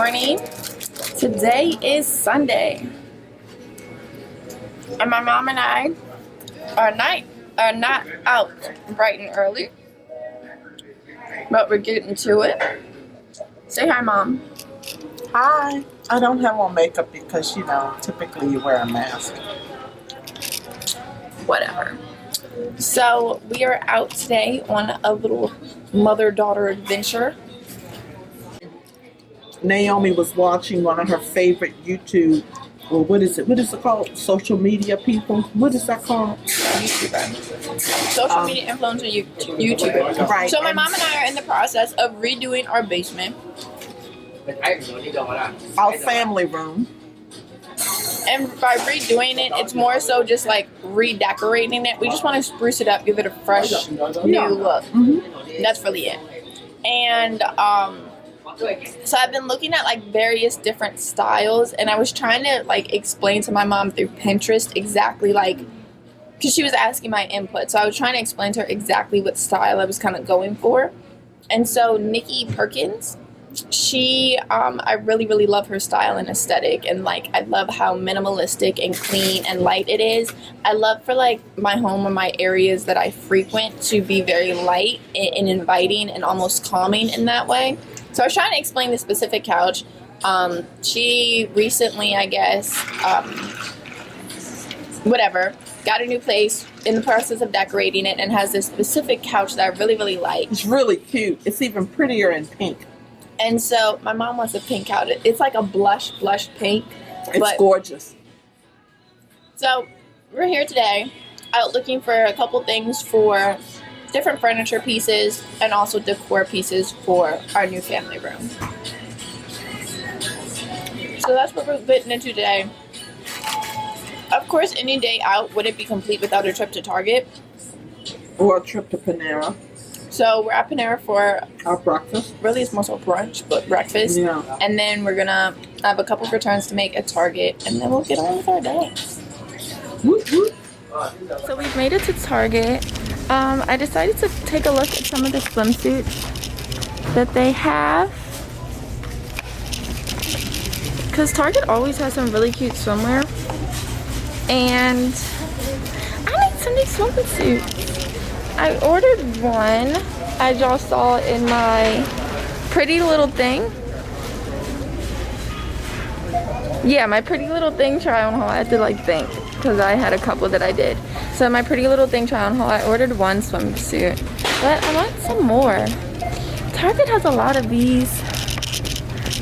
morning. Today is Sunday, and my mom and I are not out bright and early, but we're getting to it. Say hi, Mom. Hi. I don't have on makeup because, you know, typically you wear a mask. Whatever. So we are out today on a little mother-daughter adventure. Naomi was watching one of her favorite YouTube, or what is it called? Social media people? What is that called? YouTuber. Social media influencer YouTuber. Right. So my mom and I are in the process of redoing our basement. Our family room. And by redoing it, it's more so just like redecorating it. We just want to spruce it up, give it a fresh new look. Mm-hmm. That's really it. And so I've been looking at like various different styles, and I was trying to like explain to my mom through Pinterest exactly like, because she was asking my input, so I was trying to explain to her exactly what style I was kind of going for. And so Nikki Perkins, she I really love her style and aesthetic, and like I love how minimalistic and clean and light it is. I love for like my home or my areas that I frequent to be very light and inviting and almost calming in that way. So I was trying to explain the specific couch. She recently, I guess, got a new place, in the process of decorating it, and has this specific couch that I really like. It's really cute. It's even prettier in pink. And so my mom wants a pink couch. It's like a blush pink. It's gorgeous. So we're here today out looking for a couple things for different furniture pieces and also decor pieces for our new family room. So that's what we're getting into today. Of course, any day out wouldn't be complete without a trip to Target. Or a trip to Panera. So we're at Panera for our breakfast. Really, it's more so brunch, but breakfast. Yeah. And then we're gonna have a couple of returns to make at Target, and then we'll get on with our day. Whoop, whoop. So we've made it to Target. I decided to take a look at some of the swimsuits that they have, because Target always has some really cute swimwear, and I need some new swimsuits. I ordered one, as y'all saw in my pretty little thing. Yeah, my pretty little thing try on haul. I had to like think, because I had a couple that I did. So my pretty little thing try on haul, I ordered one swimsuit, but I want some more. Target has a lot of these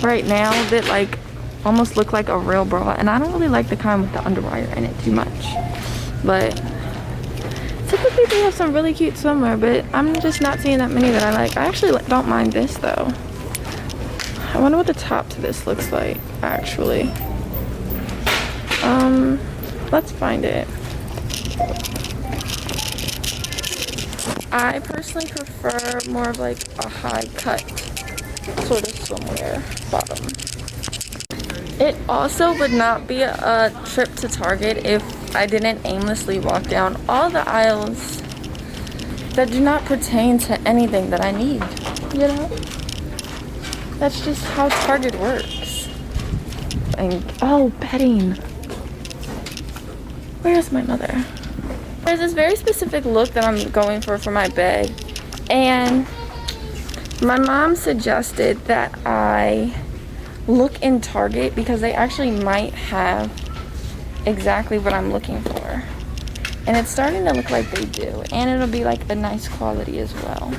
right now that like almost look like a real bra, and I don't really like the kind with the underwire in it too much. But typically they have some really cute swimwear, but I'm just not seeing that many that I like. I actually don't mind this though. I wonder what the top to this looks like actually. Let's find it. I personally prefer more of like a high cut sort of swimwear bottom. It also would not be a trip to Target if I didn't aimlessly walk down all the aisles that do not pertain to anything that I need, you know? That's just how Target works. And, oh, bedding. Where's my mother? There's this very specific look that I'm going for my bed, and my mom suggested that I look in Target because they actually might have exactly what I'm looking for, and it's starting to look like they do, and it'll be like a nice quality as well.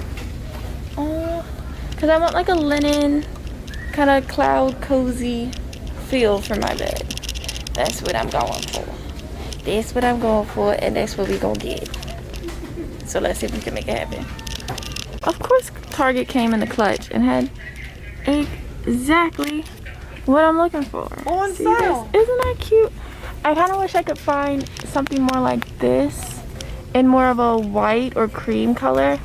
Because I want like a linen kind of cloud cozy feel for my bed. That's what I'm going for. That's what I'm going for, and that's what we gonna get. So let's see if we can make it happen. Of course, Target came in the clutch and had exactly what I'm looking for. On sale. Isn't that cute? I kind of wish I could find something more like this in more of a white or cream color,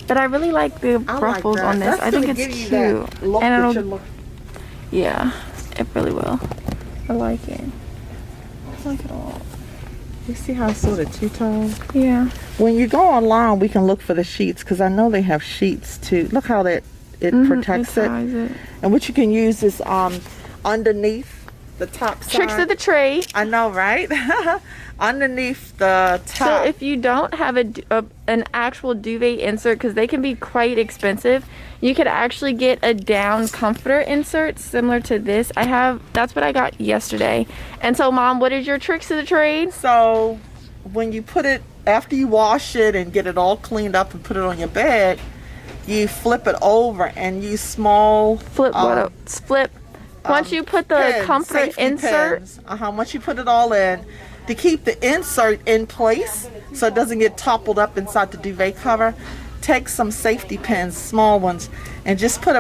but I really like the ruffles on this. I think it's cute. And it'll, yeah, it really will. I like it. I like it a lot. You see how it's sort of two-tone? Yeah. When you go online, we can look for the sheets, because I know they have sheets too. Look how that it protects it. And what you can use is underneath the top side. Tricks of the trade. I know, right? Underneath the top. So if you don't have an actual duvet insert, because they can be quite expensive, you could actually get a down comforter insert similar to this. That's what I got yesterday. And so, Mom, what is your tricks of the trade? So when you put it, after you wash it and get it all cleaned up and put it on your bed, you flip it over and use small split. Once you put the comforter insert, once you put it all in, to keep the insert in place so it doesn't get toppled up inside the duvet cover, take some safety pins, small ones, and just put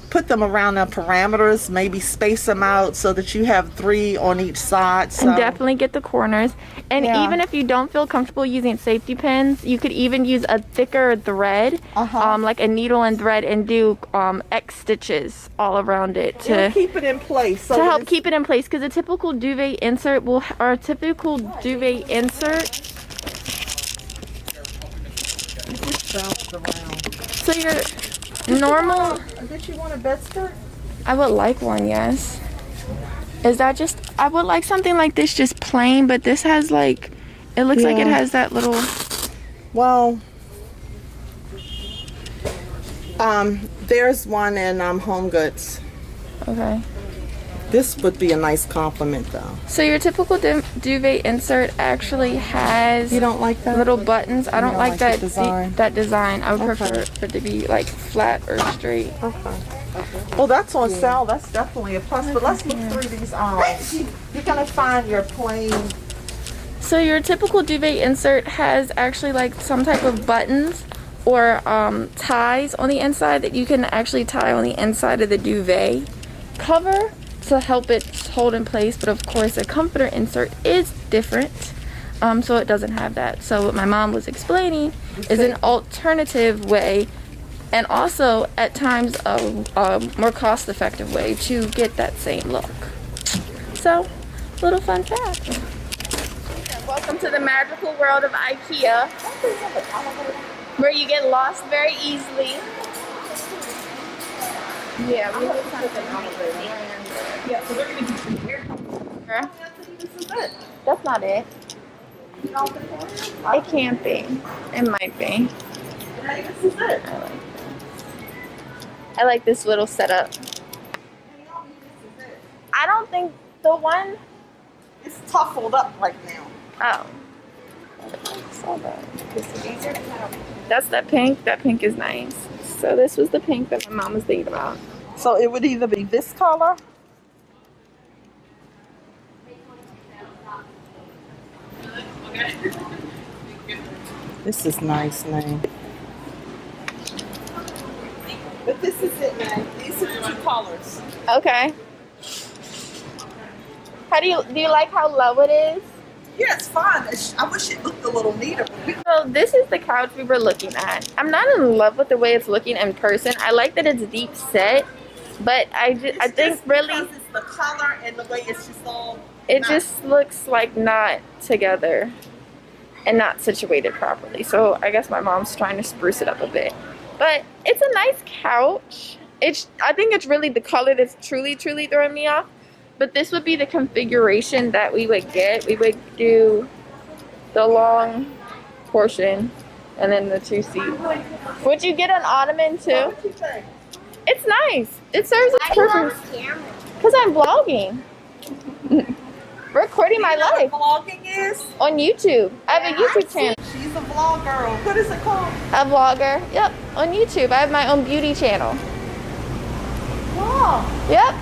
put them around the parameters, maybe space them out so that you have 3 on each side. So. And definitely get the corners. And even if you don't feel comfortable using safety pins, you could even use a thicker thread, like a needle and thread, and do X stitches all around it to keep it in place. So to help keep it in place, because a typical duvet insert So your normal. Did you want a bed skirt? I would like one, yes. Is that just? I would like something like this, just plain, but this has like, it looks like it has that little. Well, there's one in Home Goods. Okay. This would be a nice compliment, though. So your typical duvet insert actually has. You don't like that? Little buttons. I don't like that design. That design. I would prefer for it to be like flat or straight. Okay. Well, that's on sale. That's definitely a plus. But let's look through these. You're gonna find your plain. So your typical duvet insert has actually like some type of buttons or ties on the inside that you can actually tie on the inside of the duvet cover to help it hold in place. But of course a comforter insert is different, so it doesn't have that. So what my mom was explaining is an alternative way, and also at times a more cost-effective way to get that same look. So, little fun fact. Welcome to the magical world of Ikea, where you get lost very easily. Yeah, we have something. Yeah, so they're gonna do some hair color. This is it. That's not it. It can't be. It might be. Hey, this is it. I like this little setup. I don't think the one. It's tuffled up right now. Oh. That's that pink. That pink is nice. So this was the pink that my mom was thinking about. So it would either be this color. This is nice, man. But this is it, man. These are the 2 colors. Okay. Do you like how low it is? Yeah, it's fine. I wish it looked a little neater. So this is the couch we were looking at. I'm not in love with the way it's looking in person. I like that it's deep set, but I think really it's the color and the way it's just all. It just looks like not together and not situated properly. So I guess my mom's trying to spruce it up a bit. But it's a nice couch. I think it's really the color that's truly throwing me off. But this would be the configuration that we would get. We would do the long portion and then the 2 seats. Would you get an ottoman too? It's nice. It serves its purpose. Because I'm vlogging. Recording my life. What vlogging is? On YouTube. I have a YouTube channel. She's a vlogger. What is it called? A vlogger. Yep. On YouTube. I have my own beauty channel. Wow. Yep.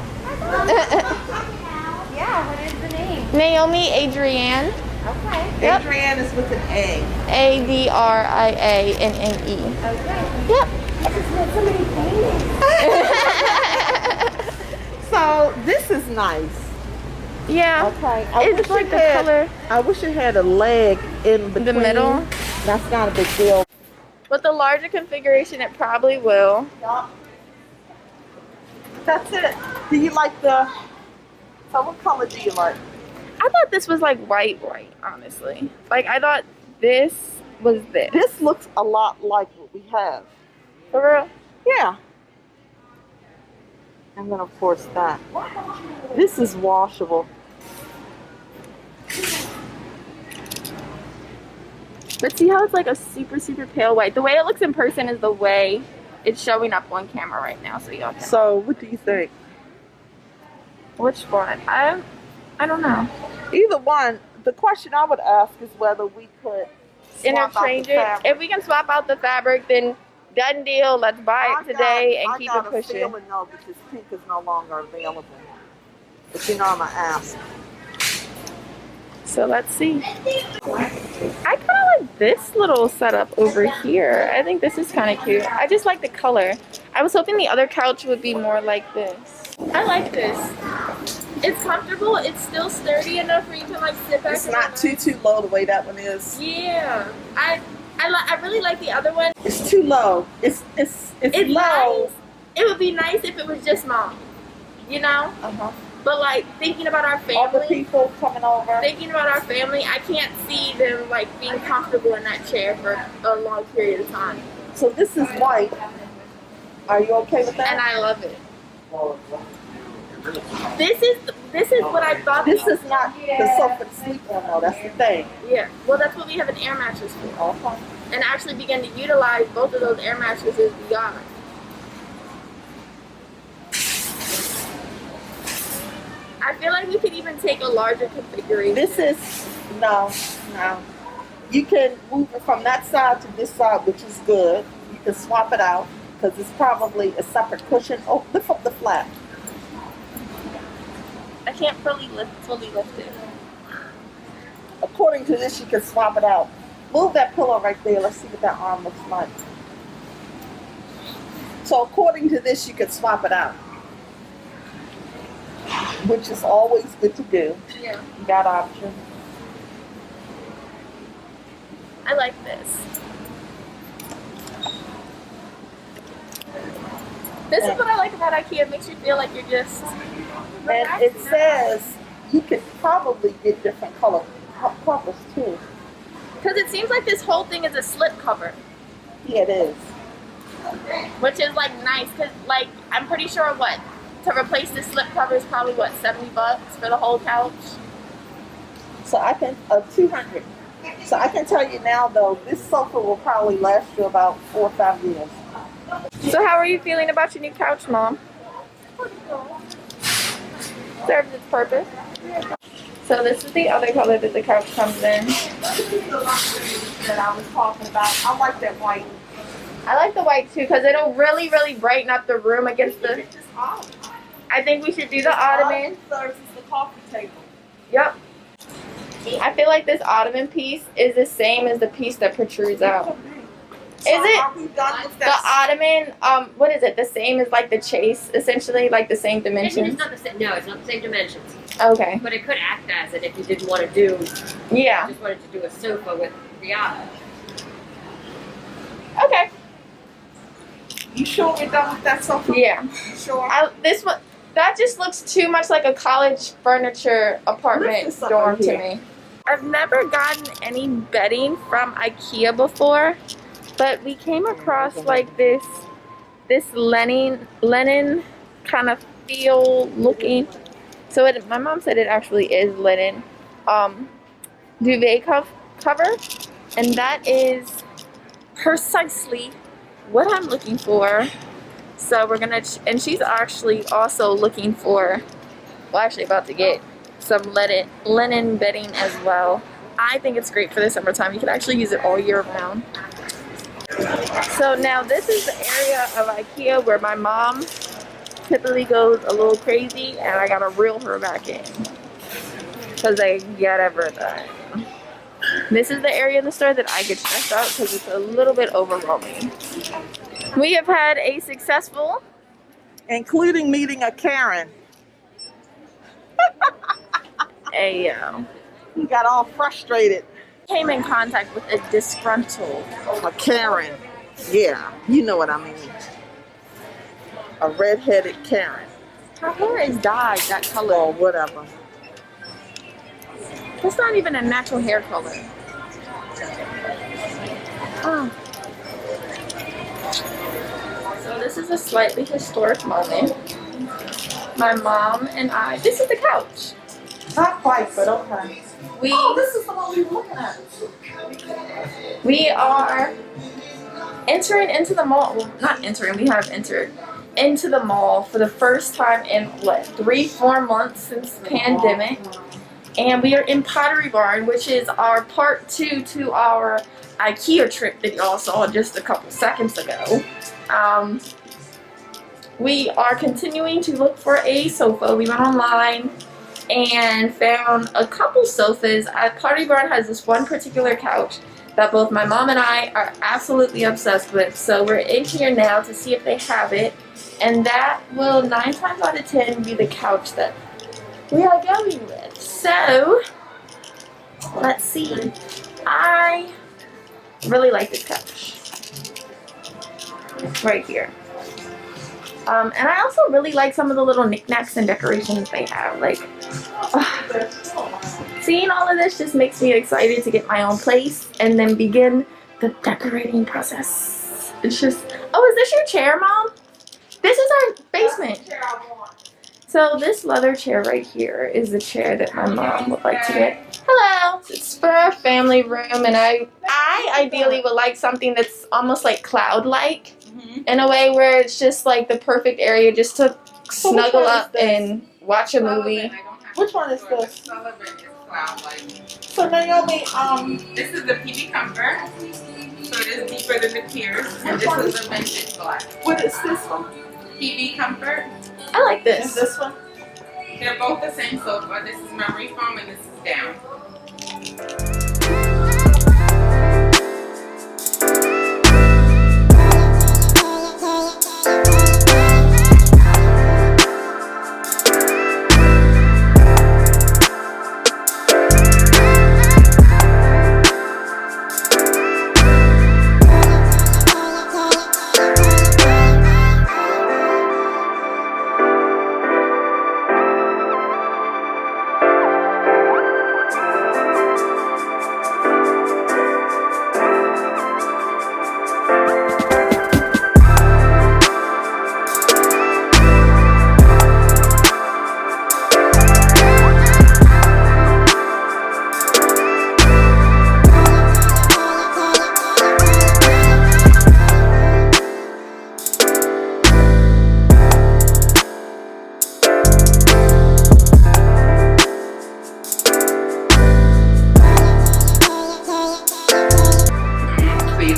Yeah, what is the name? Naomi Adrienne. Okay. Yep. Adrienne is with an A. Adrianne. Okay. Yep. I just met somebody famous. So this is nice. Yeah. Okay. It's like the color. I wish it had a leg in between. The middle. That's not a big deal. With the larger configuration, it probably will. Yeah. That's it. Do you like the? So what color do you like? I thought this was like white, honestly. Like I thought this was this. This looks a lot like what we have. For real? Yeah. And then of course that. This is washable. But see how it's like a super, super pale white? The way it looks in person is the way it's showing up on camera right now. So y'all can. So what do you think? Which one? I don't know. Either one. The question I would ask is whether we could swap Interchange out the it. fabric. If we can swap out the fabric, then done deal. Let's buy it today and keep it I got a pushing. feeling though that this pink is no longer available. But you know I'm gonna ask. So let's see. I kind of like this little setup over here. I think this is kind of cute. I just like the color. I was hoping the other couch would be more like this. I like this. It's comfortable. It's still sturdy enough for you to like sit back. It's not too low the way that one is. Yeah. I really like the other one. It's too low. It's low. Nice. It would be nice if it was just mom. You know? Uh-huh. But like thinking about our family. All the people coming over. Thinking about our family, I can't see them like being comfortable in that chair for a long period of time. So this is white. Are you okay with that? And I love it. This is what I thought. This is not the sofa to sleep on though, that's the thing. Yeah. Well, that's what we have an air mattress for. Okay. And actually begin to utilize both of those air mattresses we got. I feel like we could even take a larger configuration. This is, no. You can move it from that side to this side, which is good. You can swap it out because it's probably a separate cushion. Oh, lift up the flap. I can't fully lift it. According to this, you can swap it out. Move that pillow right there. Let's see what that arm looks like. So according to this, you can swap it out, which is always good to do. Yeah. You got options. I like this. This is what I like about IKEA. It makes you feel like you're just And it says you could probably get different covers too. because it seems like this whole thing is a slip cover, Yeah, it is. which is like nice because like I'm pretty sure what to replace this slip cover is probably what $70 for the whole couch. So I can 200. So I can tell you now though, this sofa will probably last you about 4 or 5 years. So how are you feeling about your new couch, Mom? Serves its purpose. So this is the other color that the couch comes in. That I was talking about. I like that white. I like the white too because it'll really, really brighten up the room against the. I think we should do the ottoman. Serves as the coffee table. Yep. I feel like this ottoman piece is the same as the piece that protrudes out. Is it? Are we done with The that? ottoman, what is it? The same as like the chase, essentially, like the same Maybe dimensions? it's not the same. No, it's not the same dimensions. Okay. But it could act as it if you didn't want to do. Yeah. Just wanted to do a sofa with the ottoman. Okay. You sure we're done with that sofa? Yeah. You sure? This one, that just looks too much like a college furniture apartment Lift this up dorm right to here. me. I've never gotten any bedding from IKEA before, but we came across like this linen kind of feel looking. So my mom said it actually is linen duvet cover, and that is precisely what I'm looking for. So we're gonna, and she's actually also looking for, well, actually about to get some linen bedding as well. I think it's great for the summertime. You can actually use it all year round. So now this is the area of IKEA where my mom typically goes a little crazy, and I gotta reel her back in because I get everything. This is the area in the store that I get stressed out because it's a little bit overwhelming. We have had a successful, Including meeting a Karen. You got all frustrated. came in contact with a disgruntled. A Karen. Yeah, you know what I mean. A red-headed Karen. Her hair is dyed that color. Or whatever. It's not even a natural hair color. Oh. So this this is a slightly historic moment. My mom and I, this is the couch. Not quite, but okay. Oh, this is the one we were looking at. We are entering into the mall. Well, not entering, we have entered into the mall for the first time in what, 3-4 months since the pandemic. And we are in Pottery Barn, which is our part 2 to our Ikea trip that y'all saw just a couple seconds ago. We are continuing to look for a sofa. We went online and found a couple sofas. Pottery Barn has this one particular couch that both my mom and I are absolutely obsessed with. So we're in here now to see if they have it. And that will 9 times out of 10 be the couch that we are going with. So, let's see. I really like this couch. Right here. And I also really like some of the little knickknacks and decorations they have. Like, seeing all of this just makes me excited to get my own place and then begin the decorating process. It's just, oh, is this your chair, Mom? This is our basement. So this leather chair right here is the chair that my mom would like to get. Hello. It's for our family room, and I ideally would like something that's almost like cloud-like in a way where it's just like the perfect area just to snuggle up and watch a movie. Which one is this? Sullivan is cloud-like. So Naomi, This is the PB Comfort. So it is deeper than the tiers. And this is the vintage black. what is this one? PB Comfort. I like Is this. this one? They're both the same sofa. This is memory foam and this is down.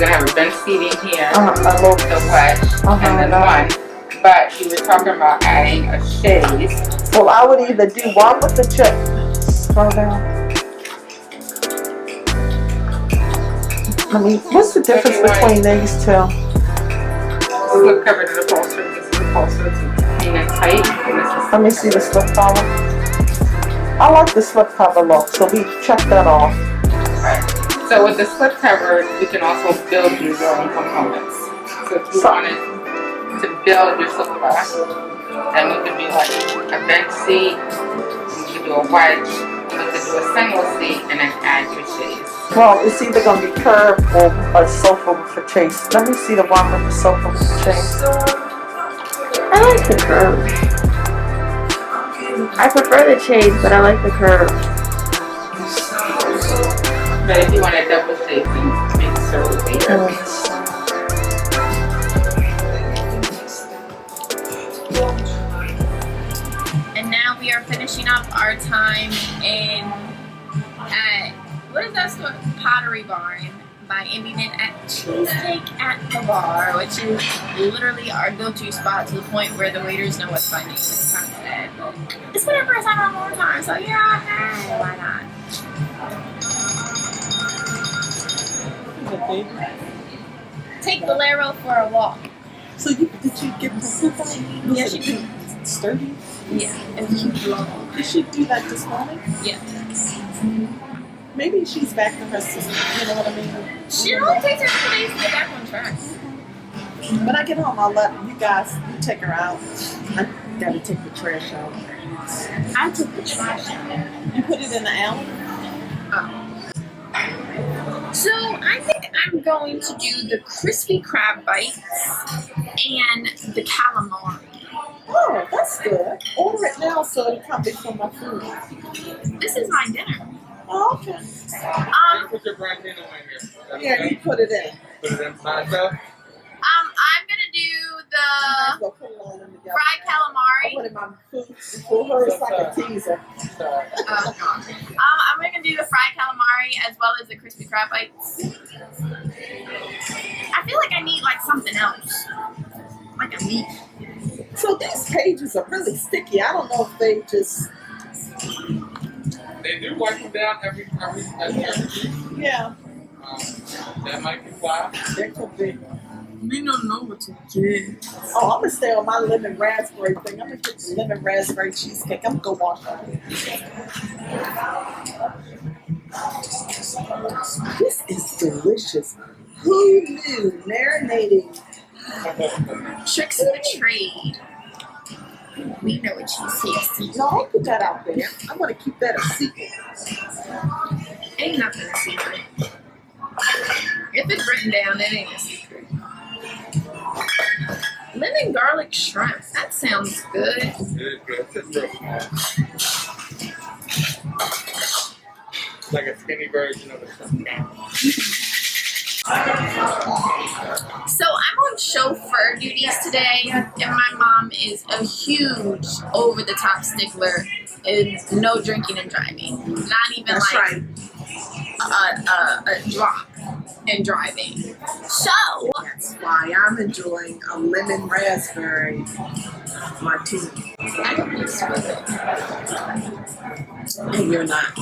Have a bench seating here, I love the wedge, and then one. But you were talking about adding a chaise. Well, I would either do one with the chip. Scroll down. What's the difference between these two? Slip cover to the upholstery. This is upholstery to clean and tight. And this is Let me see the slip cover. I like the slip cover look, so we check that off. right. So with the slip cover, you can also build your own components. So if you wanted to build your sofa, then you could be like a bench seat, you could do a wedge, you could do a single seat, and then add your chaise. Well, it's either going to be curved or a sofa with a chaise. Let me see the one with the sofa with the chaise. I like the curve. I prefer the chaise, but I like the curve. But if you want a double chaise, then make sure it's here. And now we are finishing up our time at, what is that store? Pottery Barn, by ending it at Cheesecake at the Bar, which is literally our go-to spot to the point where the waiters know what's funny. It's kind of sad, but it's been our first time in a long time, so yeah, hey, why not? Take Valero for a walk. So did you get the sofa? Yeah, she did. Sturdy? Yeah, it's cute long. Did she do that this morning? Yeah. Maybe she's back to her sister. You know what I mean? She only takes her 2 days to get back on track. When I get home, I'll let you guys take her out. I gotta take the trash out. I took the trash out. You put it in the alley? Oh. So I think I'm going to do the crispy crab bites and the calamari. Oh, that's good. Order it now so it'll come before my food. This is my dinner. Oh, okay. Put your brand in here. Yeah, you put it in. Put it in by itself. I'm gonna do the We'll put it all in together. fried I calamari. put in my food for her. It's like a teaser. I'm gonna do the fried calamari as well as the crispy crab bites. I feel like I need like something else, like a meat. So these pages are really sticky. I don't know if they just. They do wipe them down every Yeah, that might be why. that could be. We don't know what to do. Oh, I'm gonna stay on my lemon raspberry thing. I'm gonna get the lemon raspberry cheesecake. I'm gonna go wash it. This is delicious. Who knew marinating? Tricks of the trade. We know what cheesecake is. No, I'll put that out there. I'm gonna keep that a secret. Ain't nothing a secret. If it's written down, it ain't a secret. Lemon garlic shrimp. That sounds good. It is good. It's just real small. Like a skinny version of a shrimp. So I'm on chauffeur duties today, and my mom is a huge over-the-top stickler in no drinking and driving. Not even That's like right. a drop in driving. So That's why I'm enjoying a lemon raspberry martini. I don't need to. And you're not.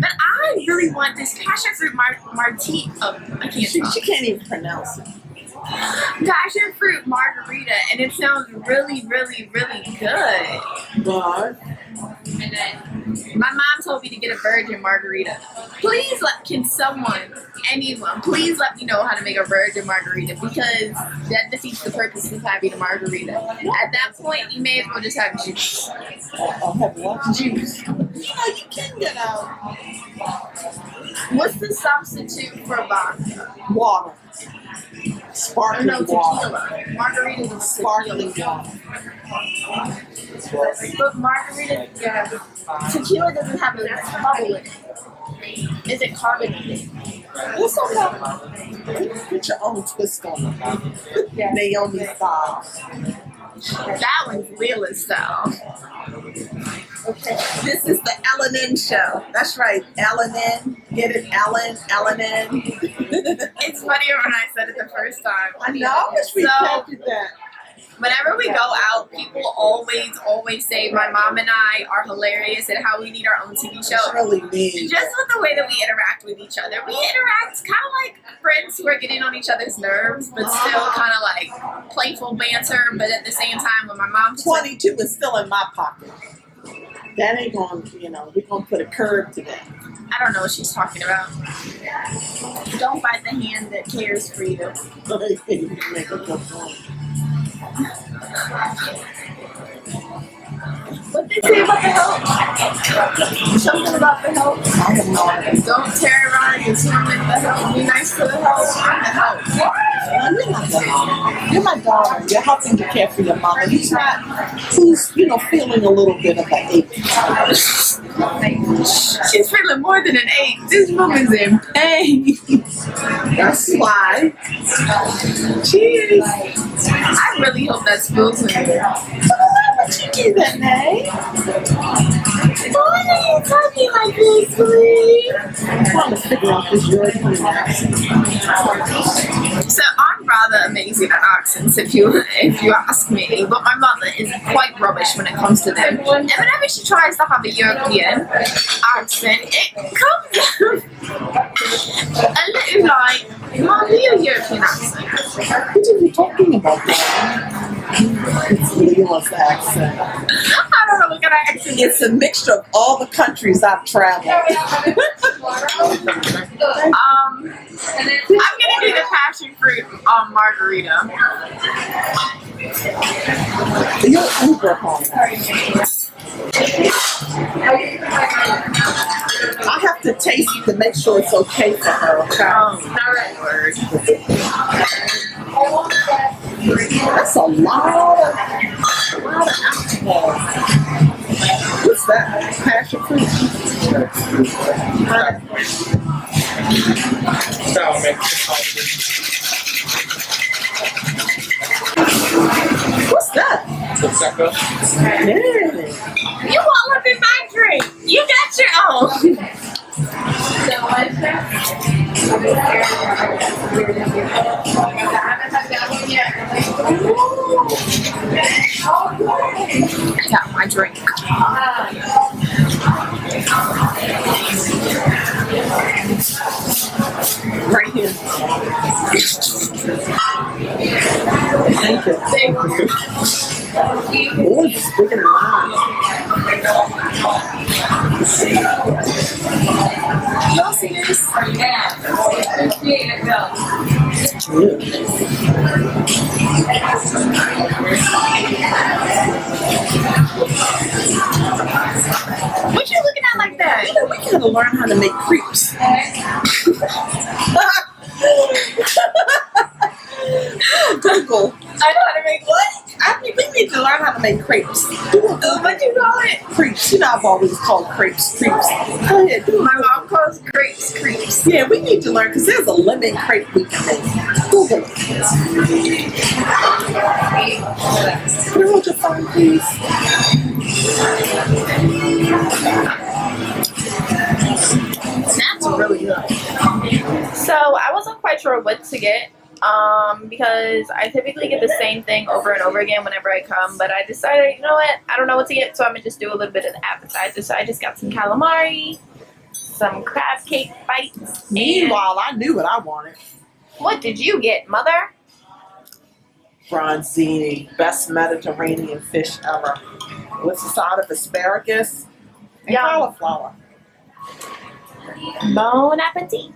But I really want this passion fruit martini. Oh, I can't She talk. can't even pronounce it. Passion fruit margarita, and it sounds really, really, really good. But My mom told me to get a virgin margarita. Please can anyone, please let me know how to make a virgin margarita, because that defeats the purpose of having a margarita. At that point, you may as well just have juice. I'll have what? Juice. You know, you can get out What's the substitute for vodka? water. Or Sparkling no, water. tequila. Margarita is Sparkling tequila. water. But margarita, yeah. Tequila doesn't have a bubble in it. Is it carbonated? It's okay. Put your own twist on it. Naomi style. That one's Wheeler style. Okay. This is the L&N show. That's right. L&N. Get it? L&N. It's funnier when I said it the first time. I know. I wish we So, captured that. whenever we go out, people always say my mom and I are hilarious and how we need our own TV It's show. really mean. Just with the way that we interact with each other. We interact kind of like friends who are getting on each other's nerves, but still kind of like playful banter. But at the same time, when my mom 22 is still in my pocket. That ain't going to, we're going to put a curb to that. I don't know what she's talking about. Don't bite the hand that cares for you. You make a good point. What they say about the help? Something about the help. I have no idea. Don't terrorize and torment the help. Be nice to the help. I'm the help. You're not the mom. You're my daughter. You're helping to care for your mama. Who's feeling a little bit of an ache. She's feeling more than an 8. This woman's in pain. That's why. Cheers. I really hope that spills in there. What you do that, Nay? Why are you talking like this, please? I'm trying to figure out this European accent. So I'm rather amazing at accents, if you ask me. But my mother is quite rubbish when it comes to them. And whenever she tries to have a European accent, it comes a little like my real European accent. What are you talking about? It's Leela's accent. I don't know what kind of accent It's a mixture of all the countries I've traveled. I'm gonna do the passion fruit margarita. You're Uber home. I have to taste it to make sure it's okay for her. Okay. All right. That's a lot of alcohol. What's that? Passion fruit? That'll make it What's that? Prosecco. Yeah. You all up in my drink. You got your own. I got my drink. Right here. Thank you. Oh, it's bigger than mine. Y'all see this? What you looking at like that? You know, we gotta learn how to make crepes. Google. I know how to make what? I mean, we need to learn how to make crepes. What you call it? Crepes. You know, I've always called crepes. Go ahead, do it. My mom calls crepes crepes. Yeah, we need to learn because there's a lemon crepe we can make. Google it. Can I hold your phone, please? That's really good. So I wasn't quite sure what to get. Because I typically get the same thing over and over again whenever I come, but I decided, you know what, I don't know what to get, so I'm gonna just do a little bit of the appetizer. So I just got some calamari, some crab cake bites. Meanwhile, I knew what I wanted. What did you get, mother? Bronzini, best Mediterranean fish ever. With a side of asparagus and Yum. cauliflower. Bon appetit.